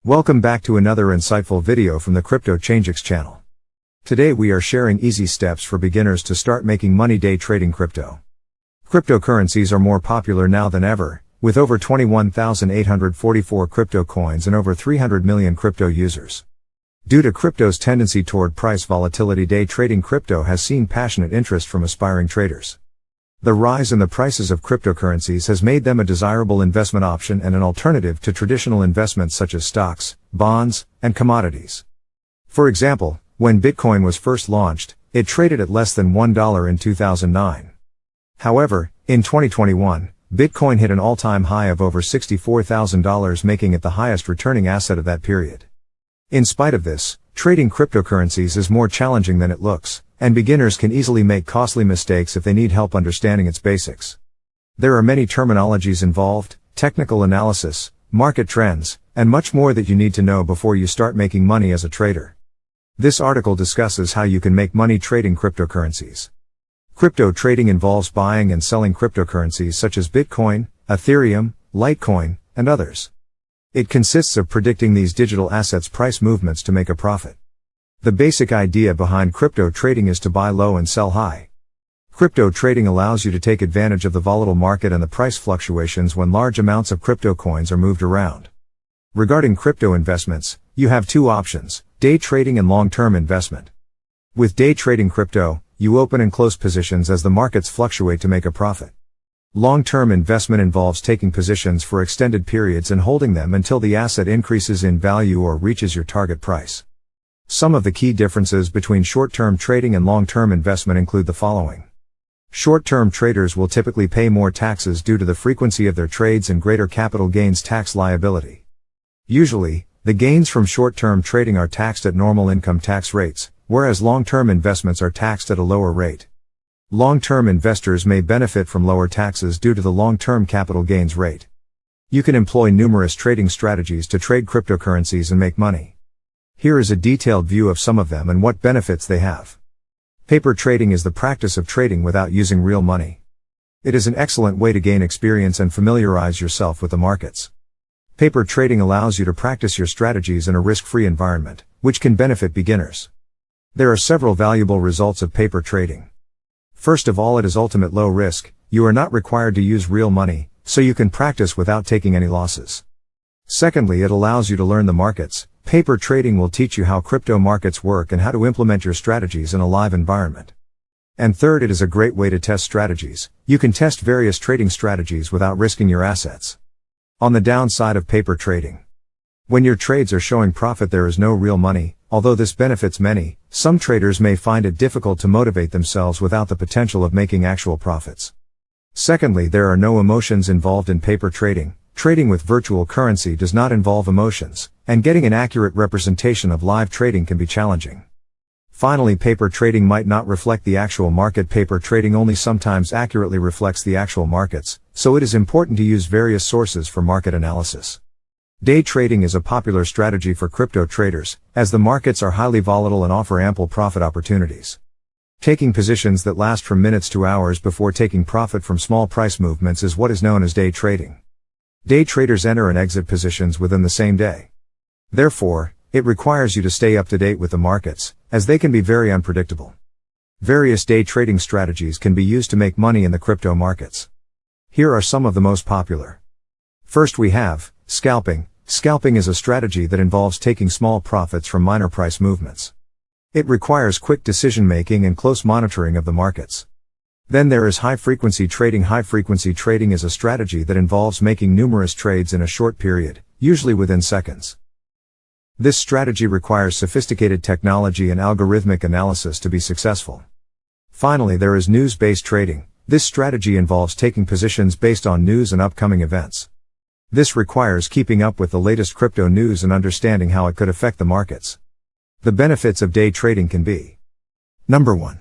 Welcome back to another insightful video from the CryptoCurrencies channel. Today we are sharing easy steps for beginners to start making money day trading crypto. Cryptocurrencies are more popular now than ever, with over 21,844 crypto coins and over 300 million crypto users. Due to crypto's tendency toward price volatility, day trading crypto has seen passionate interest from aspiring traders. The rise in the prices of cryptocurrencies has made them a desirable investment option and an alternative to traditional investments such as stocks, bonds, and commodities. For example, when Bitcoin was first launched, it traded at less than $1 in 2009. However, in 2021, Bitcoin hit an all-time high of over $64,000, making it the highest returning asset of that period. In spite of this, trading cryptocurrencies is more challenging than it looks, and beginners can easily make costly mistakes if they need help understanding its basics. There are many terminologies involved, technical analysis, market trends, and much more that you need to know before you start making money as a trader. This article discusses how you can make money trading cryptocurrencies. Crypto trading involves buying and selling cryptocurrencies such as Bitcoin, Ethereum, Litecoin, and others. It consists of predicting these digital assets' price movements to make a profit. The basic idea behind crypto trading is to buy low and sell high. Crypto trading allows you to take advantage of the volatile market and the price fluctuations when large amounts of crypto coins are moved around. Regarding crypto investments, you have two options: day trading and long-term investment. With day trading crypto, you open and close positions as the markets fluctuate to make a profit. Long-term investment involves taking positions for extended periods and holding them until the asset increases in value or reaches your target price. Some of the key differences between short-term trading and long-term investment include the following. Short-term traders will typically pay more taxes due to the frequency of their trades and greater capital gains tax liability. Usually, the gains from short-term trading are taxed at normal income tax rates, whereas long-term investments are taxed at a lower rate. Long-term investors may benefit from lower taxes due to the long-term capital gains rate. You can employ numerous trading strategies to trade cryptocurrencies and make money. Here is a detailed view of some of them and what benefits they have. Paper trading is the practice of trading without using real money. It is an excellent way to gain experience and familiarize yourself with the markets. Paper trading allows you to practice your strategies in a risk-free environment, which can benefit beginners. There are several valuable results of paper trading. First of all, it is ultimate low risk. You are not required to use real money, so you can practice without taking any losses. Secondly, it allows you to learn the markets. Paper trading will teach you how crypto markets work and how to implement your strategies in a live environment. And third, it is a great way to test strategies. You can test various trading strategies without risking your assets. On the downside of paper trading. When your trades are showing profit, there is no real money. Although this benefits many, some traders may find it difficult to motivate themselves without the potential of making actual profits. Secondly, there are no emotions involved in paper trading. Trading with virtual currency does not involve emotions, and getting an accurate representation of live trading can be challenging. Finally, paper trading might not reflect the actual market. Paper trading only sometimes accurately reflects the actual markets, so it is important to use various sources for market analysis. Day trading is a popular strategy for crypto traders, as the markets are highly volatile and offer ample profit opportunities. Taking positions that last from minutes to hours before taking profit from small price movements is what is known as day trading. Day traders enter and exit positions within the same day. Therefore, it requires you to stay up to date with the markets, as they can be very unpredictable. Various day trading strategies can be used to make money in the crypto markets. Here are some of the most popular. First, we have scalping. Scalping is a strategy that involves taking small profits from minor price movements. It requires quick decision-making and close monitoring of the markets. Then there is high-frequency trading. High-frequency trading is a strategy that involves making numerous trades in a short period, usually within seconds. This strategy requires sophisticated technology and algorithmic analysis to be successful. Finally, there is news-based trading. This strategy involves taking positions based on news and upcoming events. This requires keeping up with the latest crypto news and understanding how it could affect the markets. The benefits of day trading can be: Number 1.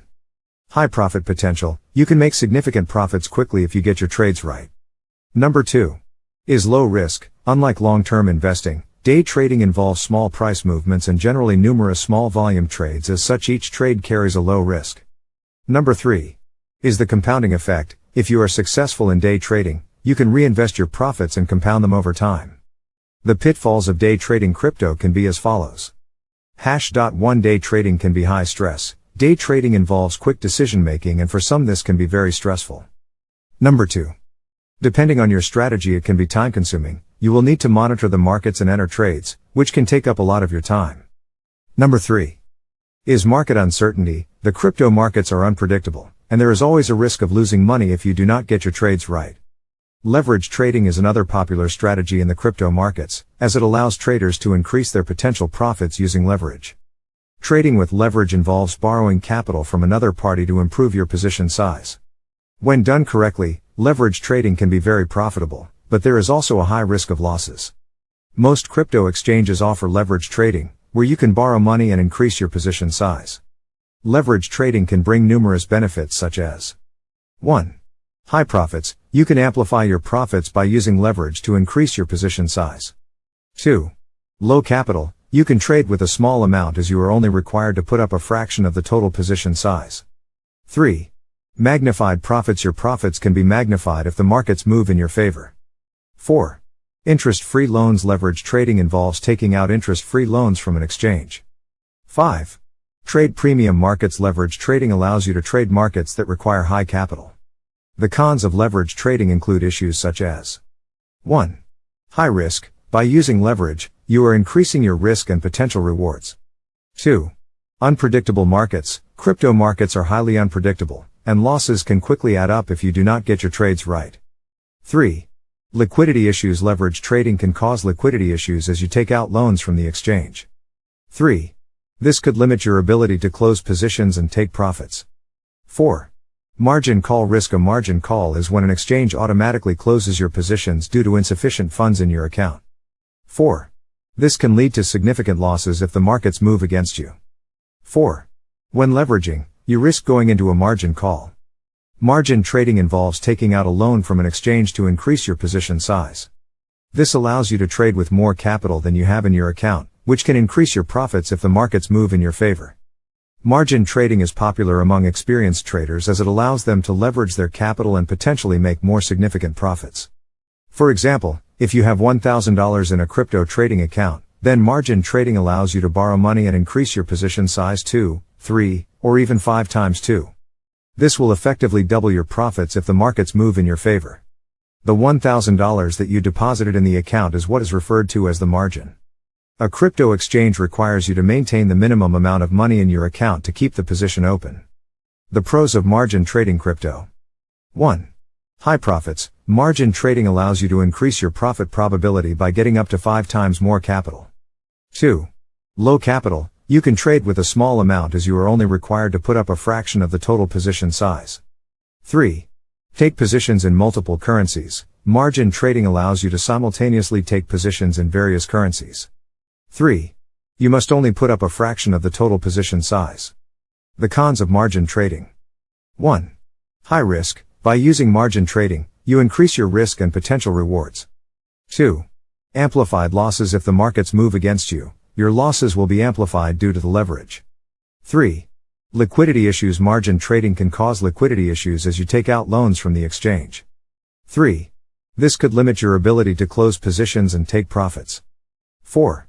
High profit potential. You can make significant profits quickly if you get your trades right. Number 2. Is low risk. Unlike long-term investing, day trading involves small price movements and generally numerous small volume trades. As such, each trade carries a low risk. Number 3. Is the compounding effect. If you are successful in day trading, you can reinvest your profits and compound them over time. The pitfalls of day trading crypto can be as follows. #1 Day trading can be high stress. Day trading involves quick decision making, and for some this can be very stressful. Number 2. Depending on your strategy, it can be time consuming. You will need to monitor the markets and enter trades, which can take up a lot of your time. Number 3. Is market uncertainty. The crypto markets are unpredictable, and there is always a risk of losing money if you do not get your trades right. Leverage trading is another popular strategy in the crypto markets, as it allows traders to increase their potential profits using leverage. Trading with leverage involves borrowing capital from another party to improve your position size. When done correctly, leverage trading can be very profitable, but there is also a high risk of losses. Most crypto exchanges offer leverage trading, where you can borrow money and increase your position size. Leverage trading can bring numerous benefits such as 1. High profits. You can amplify your profits by using leverage to increase your position size. 2. Low capital. You can trade with a small amount as you are only required to put up a fraction of the total position size. 3. Magnified profits. Your profits can be magnified if the markets move in your favor. 4. Interest-free loans. Leverage trading involves taking out interest-free loans from an exchange. 5. Trade premium markets. Leverage trading allows you to trade markets that require high capital. The cons of leverage trading include issues such as 1. High risk. By using leverage, you are increasing your risk and potential rewards. 2. Unpredictable markets. Crypto markets are highly unpredictable, and losses can quickly add up if you do not get your trades right. 3. Liquidity issues. Leverage trading can cause liquidity issues as you take out loans from the exchange. 3. This could limit your ability to close positions and take profits. 4. Margin call risk. A margin call is when an exchange automatically closes your positions due to insufficient funds in your account. 4. This can lead to significant losses if the markets move against you. 4. When leveraging, you risk going into a margin call. Margin trading involves taking out a loan from an exchange to increase your position size. This allows you to trade with more capital than you have in your account, which can increase your profits if the markets move in your favor. Margin trading is popular among experienced traders as it allows them to leverage their capital and potentially make more significant profits. For example, if you have $1,000 in a crypto trading account, then margin trading allows you to borrow money and increase your position size 2, 3, or even 5 times 2. This will effectively double your profits if the markets move in your favor. The $1,000 that you deposited in the account is what is referred to as the margin. A crypto exchange requires you to maintain the minimum amount of money in your account to keep the position open. The pros of margin trading crypto. 1. High profits. Margin trading allows you to increase your profit probability by getting up to 5 times more capital. 2. Low capital. You can trade with a small amount as you are only required to put up a fraction of the total position size. 3. Take positions in multiple currencies. Margin trading allows you to simultaneously take positions in various currencies. 3. You must only put up a fraction of the total position size. The cons of margin trading. 1. High risk. By using margin trading, you increase your risk and potential rewards. 2. Amplified losses. If the markets move against you, your losses will be amplified due to the leverage. 3. Liquidity issues. Margin trading can cause liquidity issues as you take out loans from the exchange. 3. This could limit your ability to close positions and take profits. 4.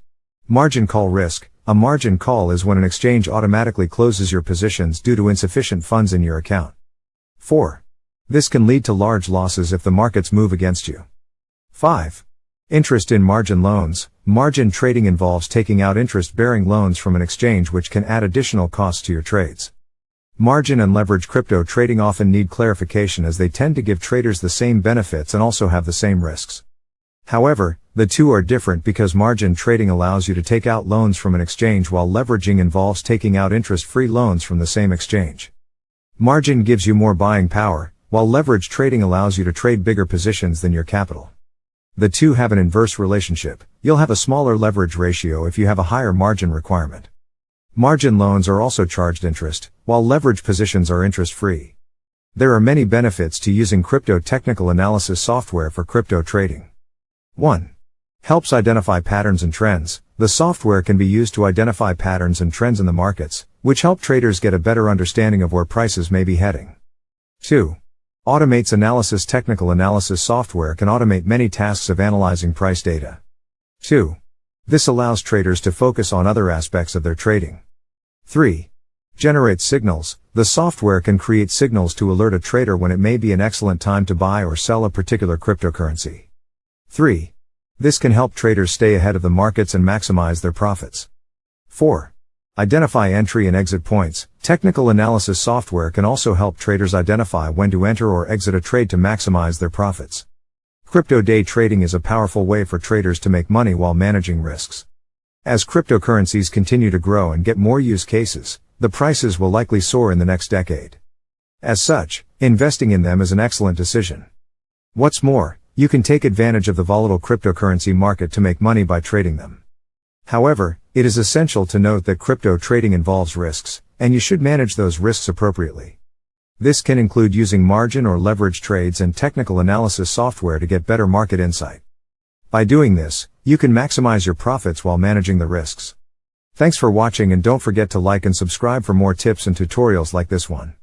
Margin call risk. A margin call is when an exchange automatically closes your positions due to insufficient funds in your account. 4. This can lead to large losses if the markets move against you. 5. Interest in margin loans. Margin trading involves taking out interest-bearing loans from an exchange, which can add additional costs to your trades. Margin and leverage crypto trading often need clarification as they tend to give traders the same benefits and also have the same risks. However, the two are different because margin trading allows you to take out loans from an exchange while leveraging involves taking out interest-free loans from the same exchange. Margin gives you more buying power, while leverage trading allows you to trade bigger positions than your capital. The two have an inverse relationship. You'll have a smaller leverage ratio if you have a higher margin requirement. Margin loans are also charged interest, while leverage positions are interest-free. There are many benefits to using crypto technical analysis software for crypto trading. 1. Helps identify patterns and trends. The software can be used to identify patterns and trends in the markets, which help traders get a better understanding of where prices may be heading. 2. Automates analysis. Technical analysis software can automate many tasks of analyzing price data. 2. This allows traders to focus on other aspects of their trading. 3. Generates signals. The software can create signals to alert a trader when it may be an excellent time to buy or sell a particular cryptocurrency. 3. This can help traders stay ahead of the markets and maximize their profits. 4. Identify entry and exit points. Technical analysis software can also help traders identify when to enter or exit a trade to maximize their profits. Crypto day trading is a powerful way for traders to make money while managing risks. As cryptocurrencies continue to grow and get more use cases, the prices will likely soar in the next decade. As such, investing in them is an excellent decision. What's more, you can take advantage of the volatile cryptocurrency market to make money by trading them. However, it is essential to note that crypto trading involves risks, and you should manage those risks appropriately. This can include using margin or leverage trades and technical analysis software to get better market insight. By doing this, you can maximize your profits while managing the risks. Thanks for watching, and don't forget to like and subscribe for more tips and tutorials like this one.